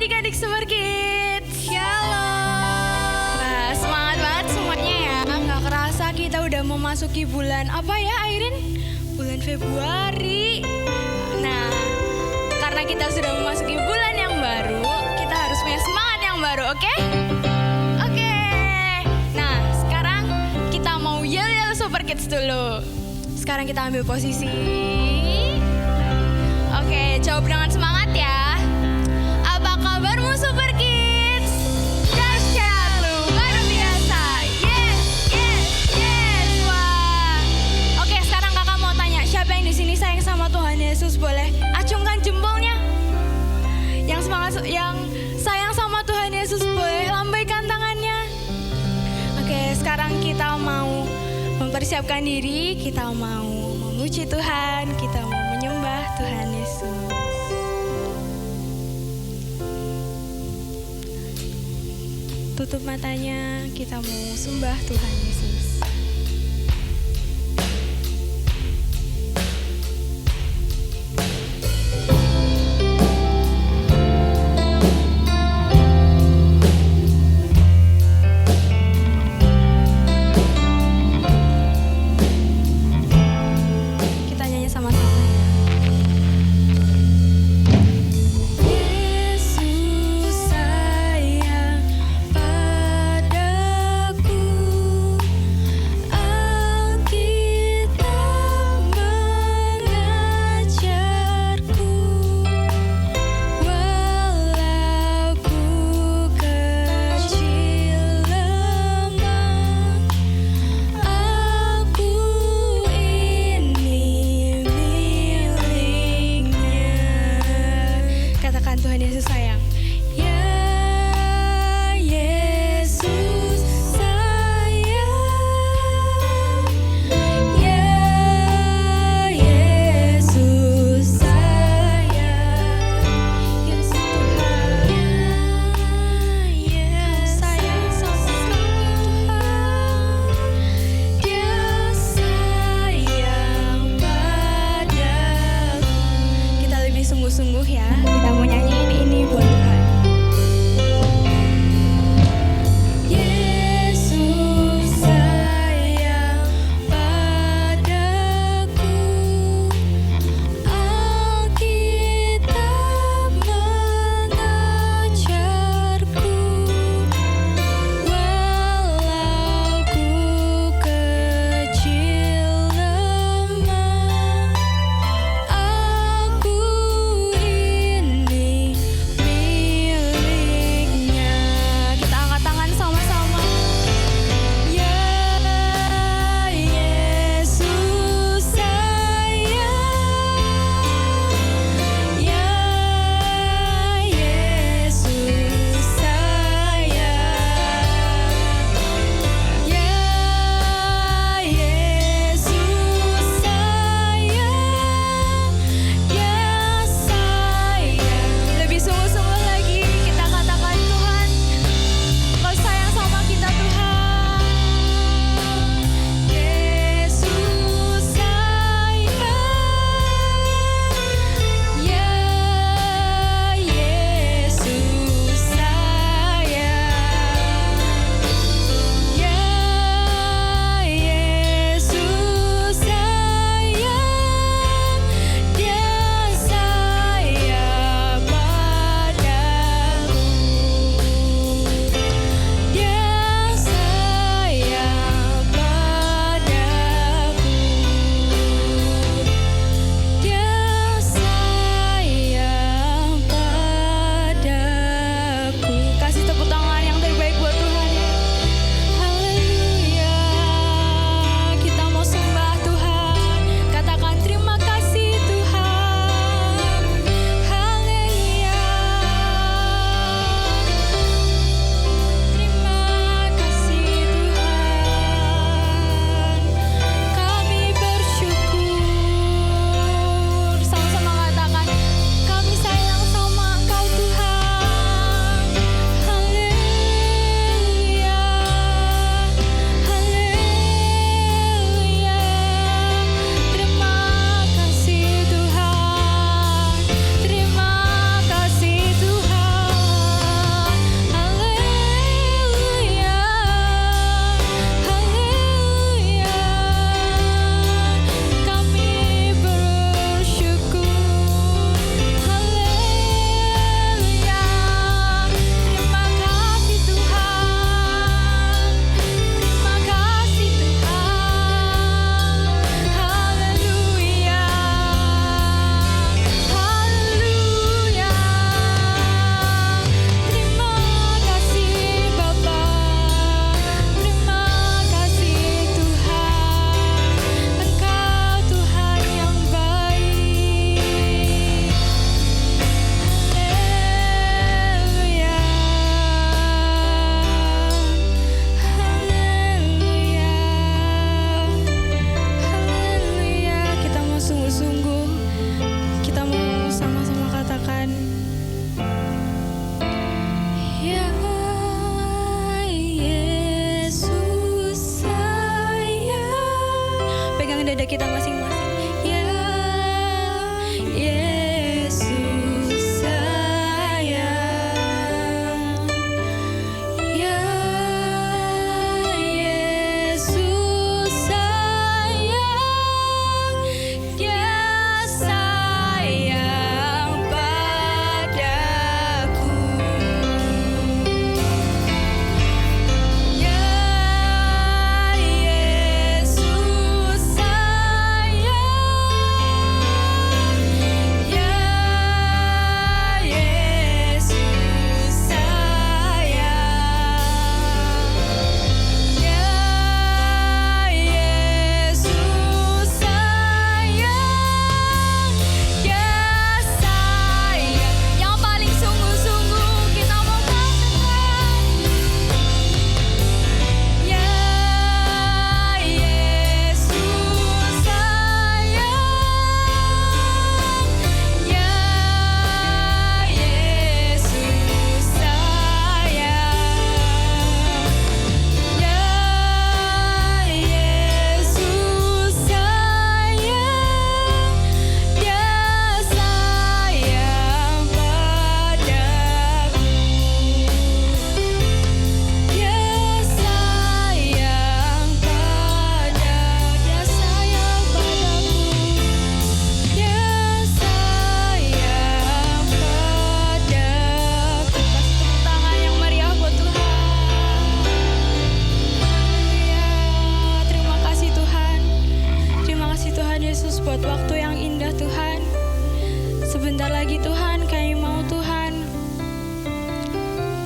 adik-adik Sumber Kids. Shalom. Nah, semangat banget semuanya ya. Nggak kerasa kita udah memasuki bulan apa ya, Airin? Bulan Februari. Nah, karena kita sudah memasuki bulan yang baru, kita harus punya semangat yang baru, oke? Oke. Nah, sekarang kita mau yel-yel Super Kids dulu. Sekarang kita ambil posisi. Oke, jawab dengan semangat ya. Apa kabarmu Super Kids? Dahsyat luar biasa. Yes, yes, yes. Wah. Oke, sekarang kakak mau tanya, siapa yang di sini sayang sama Tuhan Yesus? Boleh acungkan jempolnya. Yang semangat, yang sayang sama Tuhan Yesus boleh lambaikan tangannya. Oke, sekarang kita mau mempersiapkan diri, kita mau memuji Tuhan, kita mau menyembah Tuhan Yesus. Tutup matanya, kita mau sembah Tuhan Yesus. Kita nyanyi sama-sama ya. Yesus sayang padaku, Alkitab mengajarku, walau ku kecil lemah, aku ini miliknya. Katakan Tuhan Yesus sayang. Ya Yesus sayang, ya Yesus sayang, Yesus Tuhan, ya sayang sama Tuhan, Dia sayang padaku. Kita lebih sungguh-sungguh ya, kita mau nyanyiin ini buat Tuhan.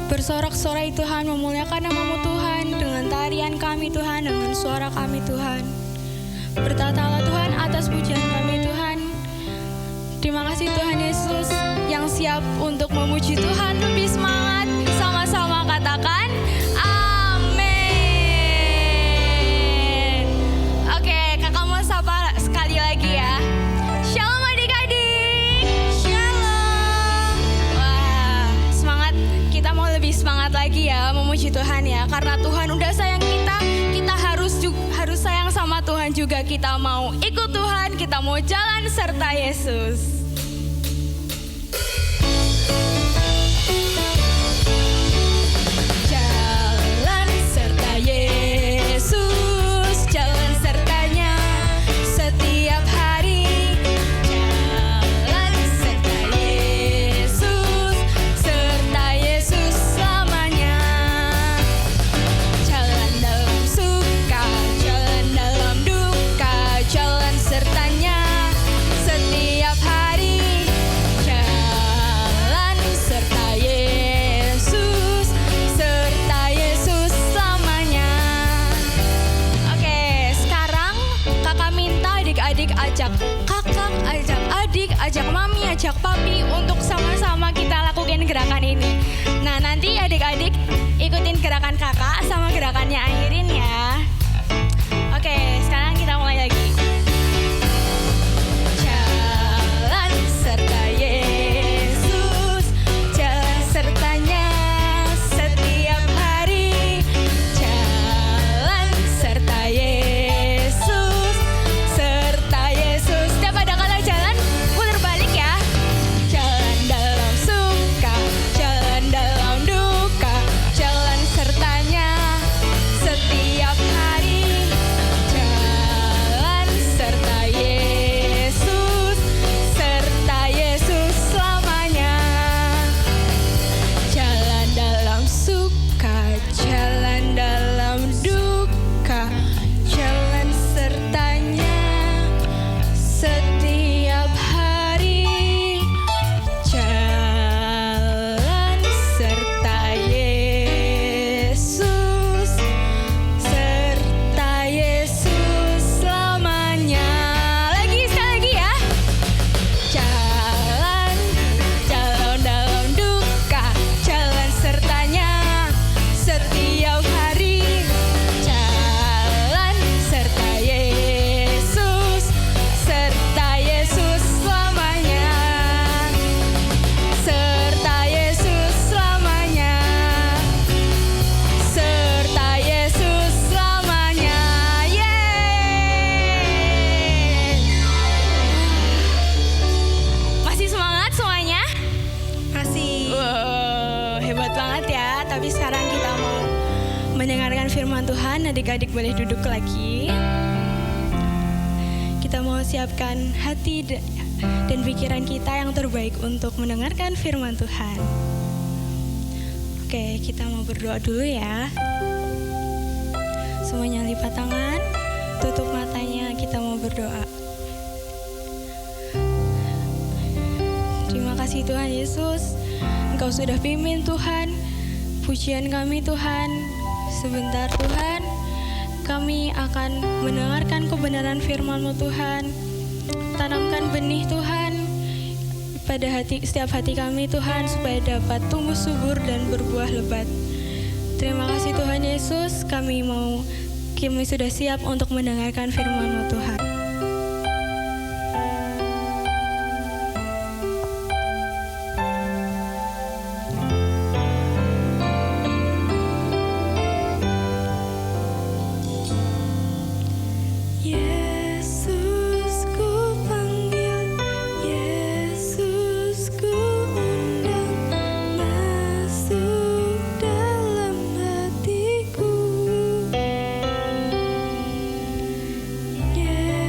Bersorak-sorai Tuhan, memuliakan nama-Mu Tuhan, dengan tarian kami Tuhan, dengan suara kami Tuhan. Bertatalah Tuhan atas pujian kami Tuhan. Terima kasih Tuhan Yesus yang siap untuk memuji Tuhan. Lebih semangat, sama-sama katakan amin. Oke, kakak mau sapa sekali lagi ya. Shalom adik-adik. Shalom. Wah, semangat, kita mau lebih semangat lagi ya memuji Tuhan ya. Karena Tuhan udah sayang kita harus sayang sama Tuhan juga. Kita mau ikut Tuhan, kita mau jalan serta Yesus. Jalan serta Yesus, jalan sertanya setiap hari. Jalan serta Yesus, serta Yesus selamanya. Jalan dalam suka, jalan dalam duka, jalan sertanya setiap hari. Jalan serta Yesus, serta Yesus selamanya. Oke, sekarang kakak minta adik-adik ajak kakak, ajak adik, ajak mami, ajak papi untuk sama-sama kita lakukan gerakan ini. Nah, nanti adik-adik ikutin gerakan kakak sama gerakannya Airin ya. Oke, sekarang kita mulai lagi. Jalan serta Yesus, jalan sertanya setiap hari. Jalan serta Yesus, serta Yesus. Setiap ada kata jalan, putar balik ya. Jalan dalam suka, jalan dalam duka, jalan sertanya setiap hari. Jalan serta Yesus, serta Yesus selamanya. Jalan dalam suka, jalan dalam duka, jalan sertanya setiap hari. Jalan serta Yesus, serta Yesus selamanya. Lagi, sekali lagi ya. Jalan, jalan dalam duka, jalan sertanya setiap hari. Jalan serta Yesus, serta Yesus selamanya. Serta Yesus selamanya. Serta Yesus selamanya. Yeay. Masih semangat semuanya? Masih. Wow, hebat banget ya. Tapi sekarang kita mau mendengarkan firman Tuhan. Adik-adik boleh duduk lagi. Kita mau siapkan hati dan pikiran kita yang terbaik untuk mendengarkan firman Tuhan. Oke, kita mau berdoa dulu ya. Semuanya lipat tangan, tutup matanya, kita mau berdoa. Terima kasih Tuhan Yesus, Engkau sudah pimpin Tuhan pujian kami Tuhan. Sebentar Tuhan, kami akan mendengarkan kebenaran firman-Mu Tuhan. Tanamkan benih Tuhan pada setiap hati kami Tuhan, supaya dapat tumbuh subur dan berbuah lebat. Terima kasih Tuhan Yesus, kami sudah siap untuk mendengarkan firman-Mu Tuhan. Yesus ku panggil, Yesus ku undang, masuk dalam hatiku. Yesus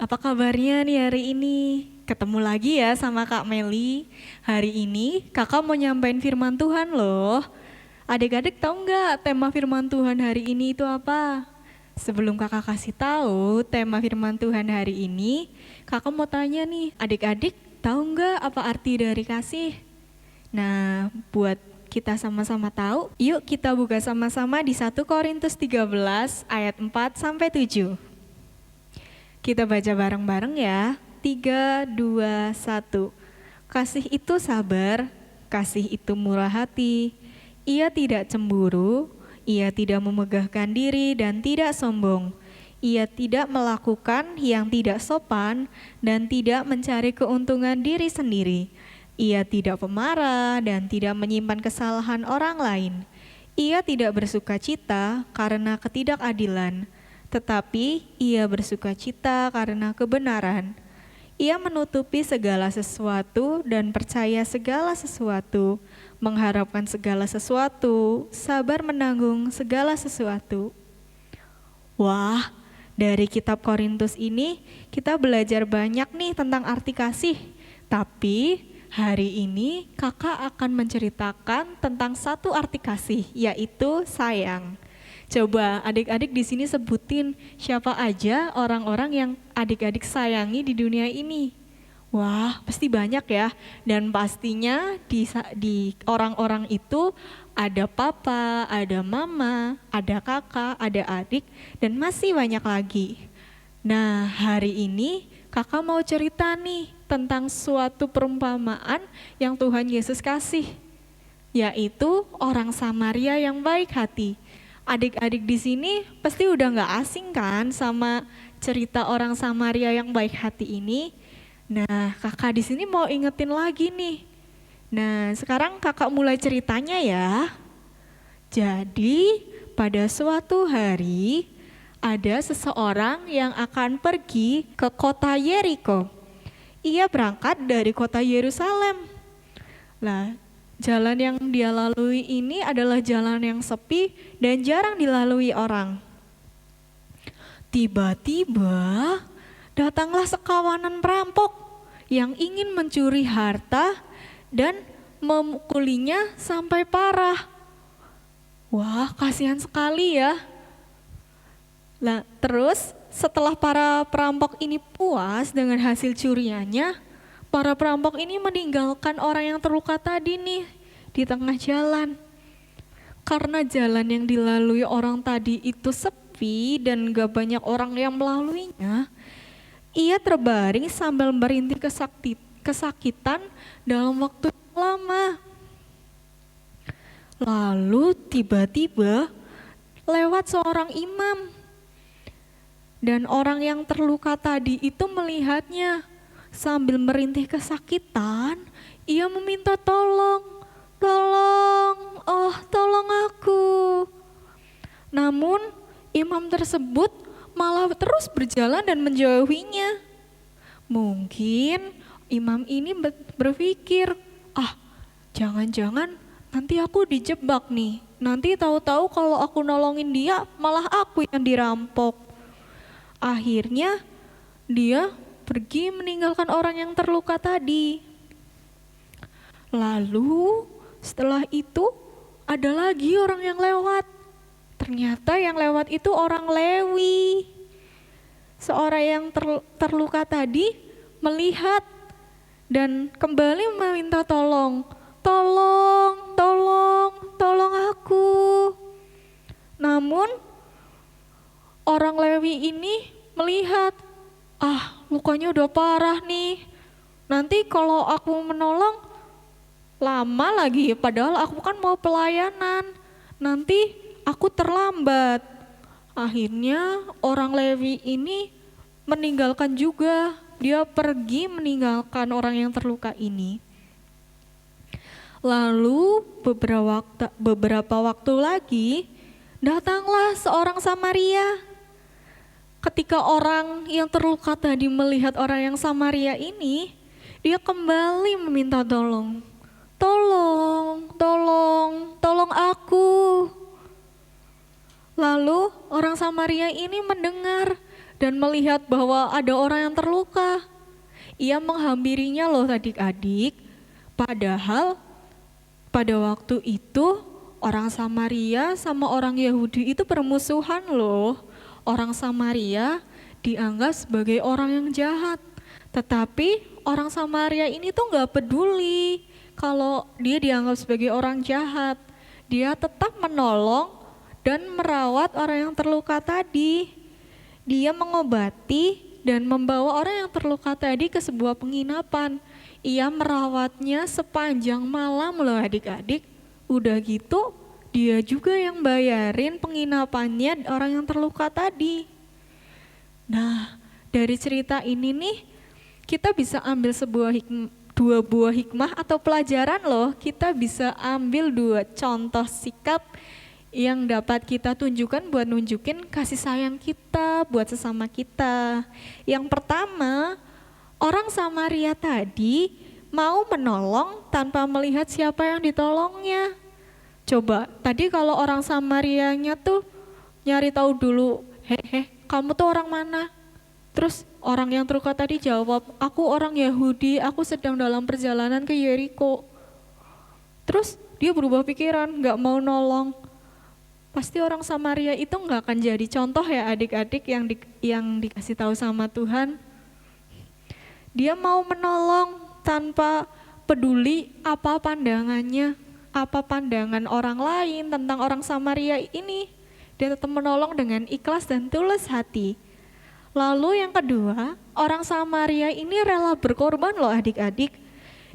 Apa kabarnya nih hari ini? Ketemu lagi ya sama Kak Meli. Hari ini kakak mau nyampein firman Tuhan loh. Adik-adik tahu nggak tema firman Tuhan hari ini itu apa? Sebelum kakak kasih tahu tema firman Tuhan hari ini, kakak mau tanya nih, adik-adik tahu nggak apa arti dari kasih? Nah, buat kita sama-sama tahu, yuk kita buka sama-sama di 1 Korintus 13 ayat 4 sampai 7. Kita baca bareng-bareng ya. 3, 2, 1. Kasih itu sabar, kasih itu murah hati. Ia tidak cemburu, ia tidak memegahkan diri dan tidak sombong. Ia tidak melakukan yang tidak sopan dan tidak mencari keuntungan diri sendiri. Ia tidak pemarah dan tidak menyimpan kesalahan orang lain. Ia tidak bersukacita karena ketidakadilan, tetapi ia bersukacita karena kebenaran. Ia menutupi segala sesuatu dan percaya segala sesuatu, mengharapkan segala sesuatu, sabar menanggung segala sesuatu. Wah, dari kitab Korintus ini kita belajar banyak nih tentang arti kasih. Tapi hari ini kakak akan menceritakan tentang satu arti kasih, yaitu sayang. Coba adik-adik di sini sebutin siapa aja orang-orang yang adik-adik sayangi di dunia ini. Wah, pasti banyak ya. Dan pastinya di orang-orang itu ada papa, ada mama, ada kakak, ada adik, dan masih banyak lagi. Nah, hari ini kakak mau cerita nih tentang suatu perumpamaan yang Tuhan Yesus kasih, yaitu orang Samaria yang baik hati. Adik-adik di sini pasti udah gak asing kan sama cerita orang Samaria yang baik hati ini. Nah, kakak di sini mau ingetin lagi nih. Nah, sekarang kakak mulai ceritanya ya. Jadi, pada suatu hari ada seseorang yang akan pergi ke kota Yeriko. Ia berangkat dari kota Yerusalem. Nah, jalan yang dia lalui ini adalah jalan yang sepi dan jarang dilalui orang. Tiba-tiba datanglah sekawanan perampok yang ingin mencuri harta dan memukulinya sampai parah. Wah, kasihan sekali ya. Nah, terus setelah para perampok ini puas dengan hasil curiannya, para perampok ini meninggalkan orang yang terluka tadi nih di tengah jalan. Karena jalan yang dilalui orang tadi itu sepi dan gak banyak orang yang melaluinya, ia terbaring sambil merintih kesakitan dalam waktu yang lama. Lalu tiba-tiba lewat seorang imam, dan orang yang terluka tadi itu melihatnya. Sambil merintih kesakitan, ia meminta tolong, tolong aku. Namun imam tersebut malah terus berjalan dan menjauhinya. Mungkin imam ini berpikir, jangan-jangan nanti aku dijebak nih. Nanti tahu-tahu kalau aku nolongin dia, malah aku yang dirampok. Akhirnya dia pergi meninggalkan orang yang terluka tadi. Lalu setelah itu ada lagi orang yang lewat. Ternyata yang lewat itu orang Lewi. Seorang yang terluka tadi melihat dan kembali meminta tolong aku. Namun orang Lewi ini melihat, lukanya udah parah nih. Nanti kalau aku menolong lama lagi, padahal aku kan mau pelayanan. Nanti aku terlambat. Akhirnya orang Lewi ini meninggalkan juga. Dia pergi meninggalkan orang yang terluka ini. Lalu beberapa waktu lagi datanglah seorang Samaria. Ketika orang yang terluka tadi melihat orang yang Samaria ini, dia kembali meminta tolong. Tolong aku. Lalu orang Samaria ini mendengar dan melihat bahwa ada orang yang terluka. Ia menghampirinya loh adik-adik. Padahal pada waktu itu orang Samaria sama orang Yahudi itu bermusuhan loh. Orang Samaria dianggap sebagai orang yang jahat. Tetapi orang Samaria ini tuh gak peduli kalau dia dianggap sebagai orang jahat. Dia tetap menolong dan merawat orang yang terluka tadi. Dia mengobati dan membawa orang yang terluka tadi ke sebuah penginapan. Ia merawatnya sepanjang malam loh adik-adik. Udah gitu dia juga yang bayarin penginapannya orang yang terluka tadi. Nah, dari cerita ini nih kita bisa ambil dua buah hikmah atau pelajaran loh. Kita bisa ambil dua contoh sikap yang dapat kita tunjukkan buat nunjukin kasih sayang kita buat sesama kita. Yang pertama, orang Samaria tadi mau menolong tanpa melihat siapa yang ditolongnya. Coba, tadi kalau orang Samarianya tuh nyari tahu dulu, kamu tuh orang mana? Terus orang yang terluka tadi jawab, aku orang Yahudi, aku sedang dalam perjalanan ke Yeriko. Terus dia berubah pikiran, gak mau nolong. Pasti orang Samaria itu nggak akan jadi contoh ya adik-adik yang dikasih tahu sama Tuhan. Dia mau menolong tanpa peduli apa pandangannya, apa pandangan orang lain tentang orang Samaria ini. Dia tetap menolong dengan ikhlas dan tulus hati. Lalu yang kedua, orang Samaria ini rela berkorban loh adik-adik.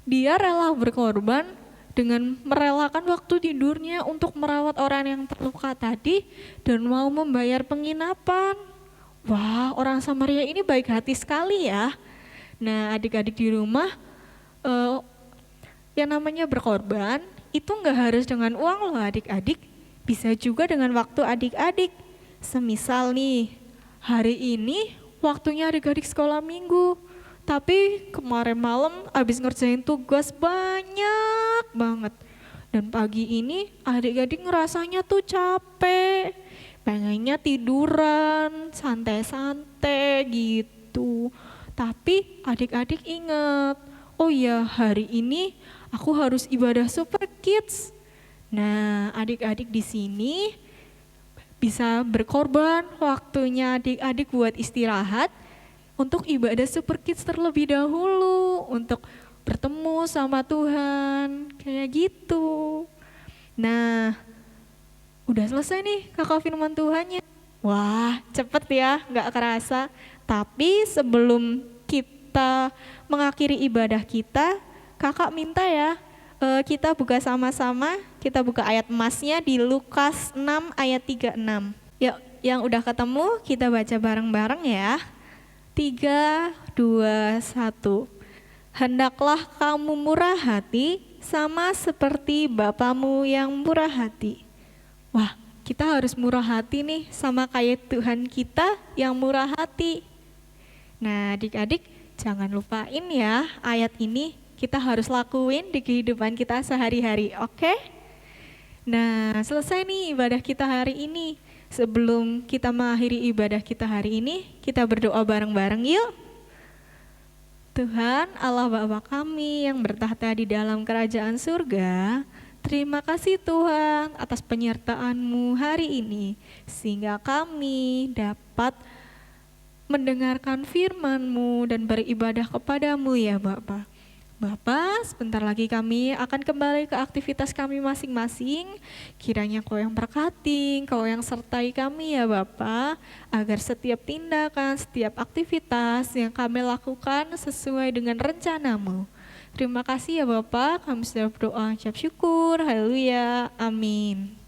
Dia rela berkorban dengan merelakan waktu tidurnya untuk merawat orang yang terluka tadi dan mau membayar penginapan. Wah, orang Samaria ini baik hati sekali ya. Nah, adik-adik di rumah, yang namanya berkorban itu nggak harus dengan uang loh adik-adik, bisa juga dengan waktu adik-adik. Semisal nih, hari ini waktunya adik-adik sekolah minggu, tapi kemarin malam abis ngerjain tugas banyak banget. Dan pagi ini adik-adik ngerasanya tuh capek, pengennya tiduran, santai-santai gitu. Tapi adik-adik ingat, oh ya hari ini aku harus ibadah Super Kids. Nah, adik-adik di sini bisa berkorban waktunya adik-adik buat istirahat untuk ibadah Super Kids terlebih dahulu, untuk bertemu sama Tuhan, kayak gitu. Nah, udah selesai nih kakak firman Tuhannya. Wah, cepet ya, gak kerasa. Tapi sebelum kita mengakhiri ibadah kita, kakak minta ya, kita buka sama-sama, kita buka ayat emasnya di Lukas 6 ayat 36. Yuk, yang udah ketemu kita baca bareng-bareng ya. 3, 2, 1. Hendaklah kamu murah hati sama seperti Bapamu yang murah hati. Wah, kita harus murah hati nih sama kayak Tuhan kita yang murah hati. Nah, adik-adik jangan lupain ya ayat ini kita harus lakuin di kehidupan kita sehari-hari, oke? Nah, selesai nih ibadah kita hari ini. Sebelum kita mengakhiri ibadah kita hari ini, kita berdoa bareng-bareng yuk. Tuhan Allah Bapa kami yang bertahta di dalam kerajaan surga, terima kasih Tuhan atas penyertaan-Mu hari ini, sehingga kami dapat mendengarkan firman-Mu dan beribadah kepadamu ya Bapa. Bapa, sebentar lagi kami akan kembali ke aktivitas kami masing-masing. Kiranya Kau yang berkati, Kau yang sertai kami ya Bapa, agar setiap tindakan, setiap aktivitas yang kami lakukan sesuai dengan rencana-Mu. Terima kasih ya Bapa, kami sudah berdoa ucap syukur, haleluya, amin.